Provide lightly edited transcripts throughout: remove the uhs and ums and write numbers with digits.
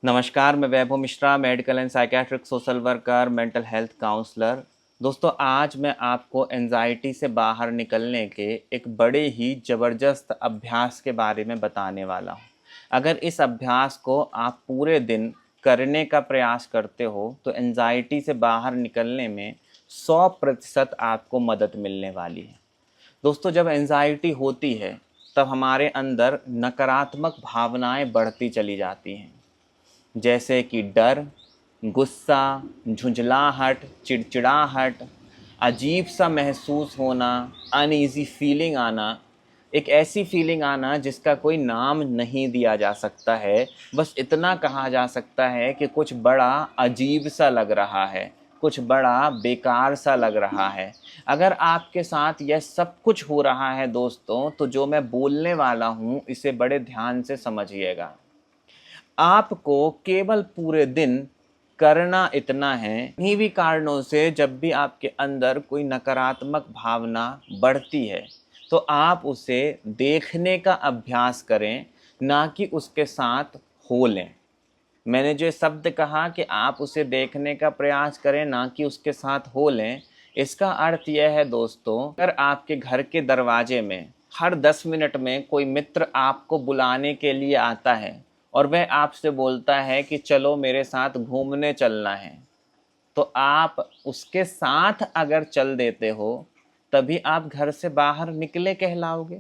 नमस्कार, मैं Vaibhav Mishra, medical and psychiatric social worker, mental health counsellor. दोस्तों, आज मैं आपको एंजाइटी से बाहर निकलने के एक बड़े ही ज़बरदस्त अभ्यास के बारे में बताने वाला हूँ। अगर इस अभ्यास को आप पूरे दिन करने का प्रयास करते हो, तो एंजाइटी से बाहर निकलने में 100% आपको मदद मिलने वाली है। दोस्तों, जब एंजाइटी होती है, तब हमारे अंदर नकारात्मक भावनाएं बढ़ती चली जाती हैं। जैसे कि डर, गुस्सा, झुंझलाहट, चिड़चिड़ाहट, अजीब सा महसूस होना, अनईज़ी फीलिंग आना, एक ऐसी फीलिंग आना जिसका कोई नाम नहीं दिया जा सकता है। बस इतना कहा जा सकता है कि कुछ बड़ा अजीब सा लग रहा है, कुछ बड़ा बेकार सा लग रहा है। अगर आपके साथ यह सब कुछ हो रहा है दोस्तों, तो जो मैं बोलने वाला हूँ इसे बड़े ध्यान से समझिएगा। आपको केवल पूरे दिन करना इतना है, किन्हीं भी कारणों से जब भी आपके अंदर कोई नकारात्मक भावना बढ़ती है, तो आप उसे देखने का अभ्यास करें, ना कि उसके साथ हो लें। मैंने जो शब्द कहा कि आप उसे देखने का प्रयास करें, ना कि उसके साथ हो लें, इसका अर्थ यह है दोस्तों, अगर आपके घर के दरवाजे में हर 10 मिनट में कोई मित्र आपको बुलाने के लिए आता है और वह आपसे बोलता है कि चलो मेरे साथ घूमने चलना है, तो आप उसके साथ अगर चल देते हो, तभी आप घर से बाहर निकले कहलाओगे।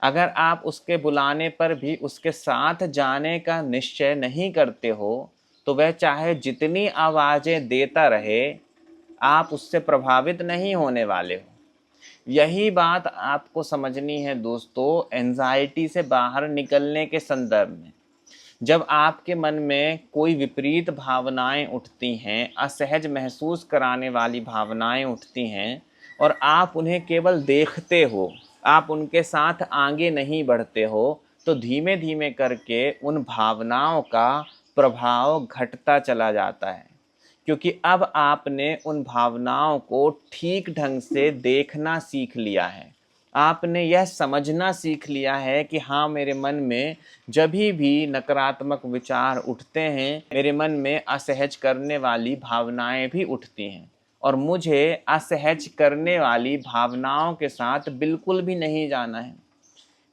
अगर आप उसके बुलाने पर भी उसके साथ जाने का निश्चय नहीं करते हो, तो वह चाहे जितनी आवाज़ें देता रहे, आप उससे प्रभावित नहीं होने वाले हो। यही बात आपको समझनी है दोस्तों, एंजाइटी से बाहर निकलने के संदर्भ में। जब आपके मन में कोई विपरीत भावनाएं उठती हैं, असहज महसूस कराने वाली भावनाएं उठती हैं और आप उन्हें केवल देखते हो, आप उनके साथ आगे नहीं बढ़ते हो, तो धीमे धीमे करके उन भावनाओं का प्रभाव घटता चला जाता है। क्योंकि अब आपने उन भावनाओं को ठीक ढंग से देखना सीख लिया है। आपने यह समझना सीख लिया है कि हाँ, मेरे मन में जभी भी नकारात्मक विचार उठते हैं, मेरे मन में असहज करने वाली भावनाएं भी उठती हैं और मुझे असहज करने वाली भावनाओं के साथ बिल्कुल भी नहीं जाना है।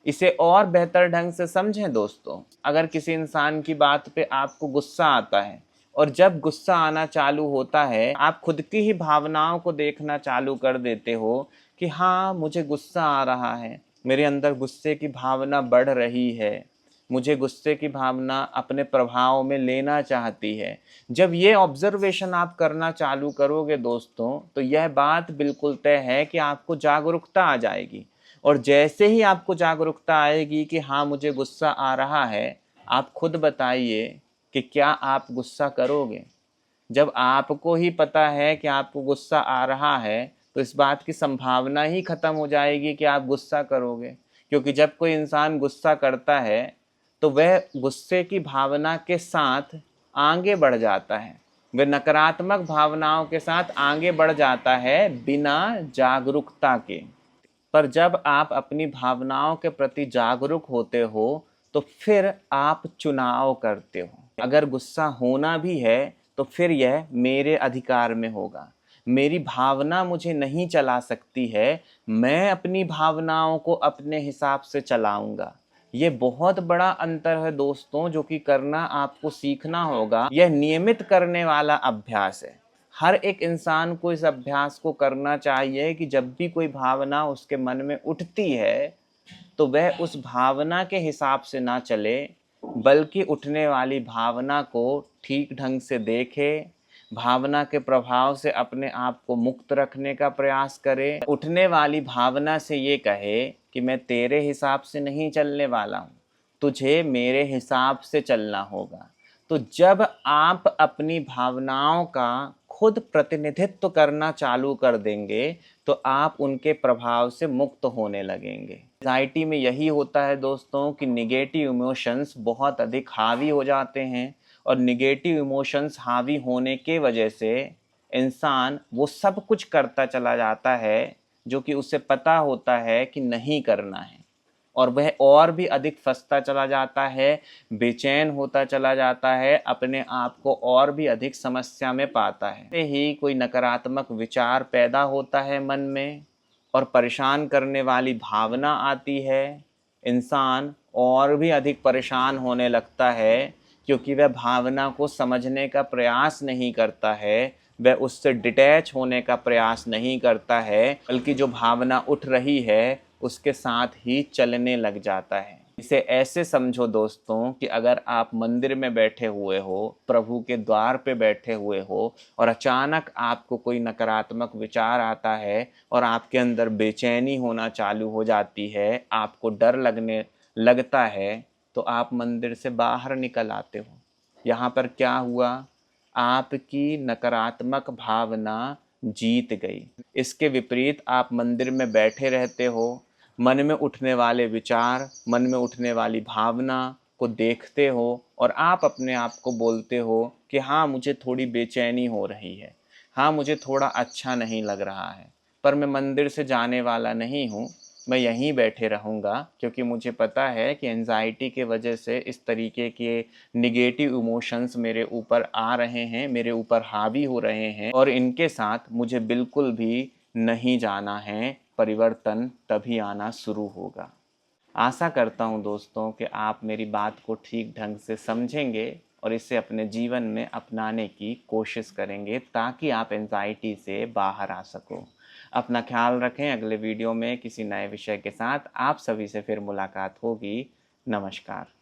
इसे और बेहतर ढंग से समझें दोस्तों, अगर किसी इंसान की बात पे आपको गुस्सा आता है और जब गुस्सा आना चालू होता है, आप खुद की ही भावनाओं को देखना चालू कर देते हो कि हाँ, मुझे गुस्सा आ रहा है, मेरे अंदर गुस्से की भावना बढ़ रही है, मुझे गुस्से की भावना अपने प्रभाव में लेना चाहती है। जब ये ऑब्जर्वेशन आप करना चालू करोगे दोस्तों, तो यह बात बिल्कुल तय है कि आपको जागरूकता आ जाएगी। और जैसे ही आपको जागरूकता आएगी कि हाँ, मुझे गुस्सा आ रहा है, आप खुद बताइए कि क्या आप गुस्सा करोगे? जब आपको ही पता है कि आपको गुस्सा आ रहा है, तो इस बात की संभावना ही खत्म हो जाएगी कि आप गुस्सा करोगे। क्योंकि जब कोई इंसान गुस्सा करता है, तो वह गुस्से की भावना के साथ आगे बढ़ जाता है। वह नकारात्मक भावनाओं के साथ आगे बढ़ जाता है बिना जागरूकता के। पर जब आप अपनी भावनाओं के प्रति जागरूक होते हो, तो फिर आप चुनाव करते हो। अगर गुस्सा होना भी है, तो फिर यह मेरे अधिकार में होगा। मेरी भावना मुझे नहीं चला सकती है, मैं अपनी भावनाओं को अपने हिसाब से चलाऊंगा। ये बहुत बड़ा अंतर है दोस्तों, जो कि करना आपको सीखना होगा। यह नियमित करने वाला अभ्यास है। हर एक इंसान को इस अभ्यास को करना चाहिए कि जब भी कोई भावना उसके मन में उठती है, तो वह उस भावना के हिसाब से ना चले, बल्कि उठने वाली भावना को ठीक ढंग से देखे, भावना के प्रभाव से अपने आप को मुक्त रखने का प्रयास करे। उठने वाली भावना से ये कहे कि मैं तेरे हिसाब से नहीं चलने वाला हूँ, तुझे मेरे हिसाब से चलना होगा। तो जब आप अपनी भावनाओं का खुद प्रतिनिधित्व करना चालू कर देंगे, तो आप उनके प्रभाव से मुक्त होने लगेंगे। एंजाइटी में यही होता है दोस्तों कि निगेटिव इमोशंस बहुत अधिक हावी हो जाते हैं और निगेटिव इमोशंस हावी होने के वजह से इंसान वो सब कुछ करता चला जाता है जो कि उसे पता होता है कि नहीं करना है। और वह और भी अधिक फंसता चला जाता है, बेचैन होता चला जाता है, अपने आप को और भी अधिक समस्या में पाता है। ऐसे ही कोई नकारात्मक विचार पैदा होता है मन में और परेशान करने वाली भावना आती है, इंसान और भी अधिक परेशान होने लगता है, क्योंकि वह भावना को समझने का प्रयास नहीं करता है, वह उससे डिटैच होने का प्रयास नहीं करता है, बल्कि जो भावना उठ रही है उसके साथ ही चलने लग जाता है। इसे ऐसे समझो दोस्तों कि अगर आप मंदिर में बैठे हुए हो, प्रभु के द्वार पे बैठे हुए हो और अचानक आपको कोई नकारात्मक विचार आता है और आपके अंदर बेचैनी होना चालू हो जाती है, आपको डर लगने लगता है, तो आप मंदिर से बाहर निकल आते हो। यहाँ पर क्या हुआ? आपकी नकारात्मक भावना जीत गई। इसके विपरीत आप मंदिर में बैठे रहते हो, मन में उठने वाले विचार, मन में उठने वाली भावना को देखते हो और आप अपने आप को बोलते हो कि हाँ, मुझे थोड़ी बेचैनी हो रही है, हाँ, मुझे थोड़ा अच्छा नहीं लग रहा है, पर मैं मंदिर से जाने वाला नहीं हूँ, मैं यहीं बैठे रहूँगा, क्योंकि मुझे पता है कि एंजाइटी के वजह से इस तरीके के निगेटिव इमोशंस मेरे ऊपर आ रहे हैं, मेरे ऊपर हावी हो रहे हैं और इनके साथ मुझे बिल्कुल भी नहीं जाना है। परिवर्तन तभी आना शुरू होगा। आशा करता हूँ दोस्तों कि आप मेरी बात को ठीक ढंग से समझेंगे और इसे अपने जीवन में अपनाने की कोशिश करेंगे, ताकि आप एंजाइटी से बाहर आ सको। अपना ख्याल रखें। अगले वीडियो में किसी नए विषय के साथ आप सभी से फिर मुलाकात होगी। नमस्कार।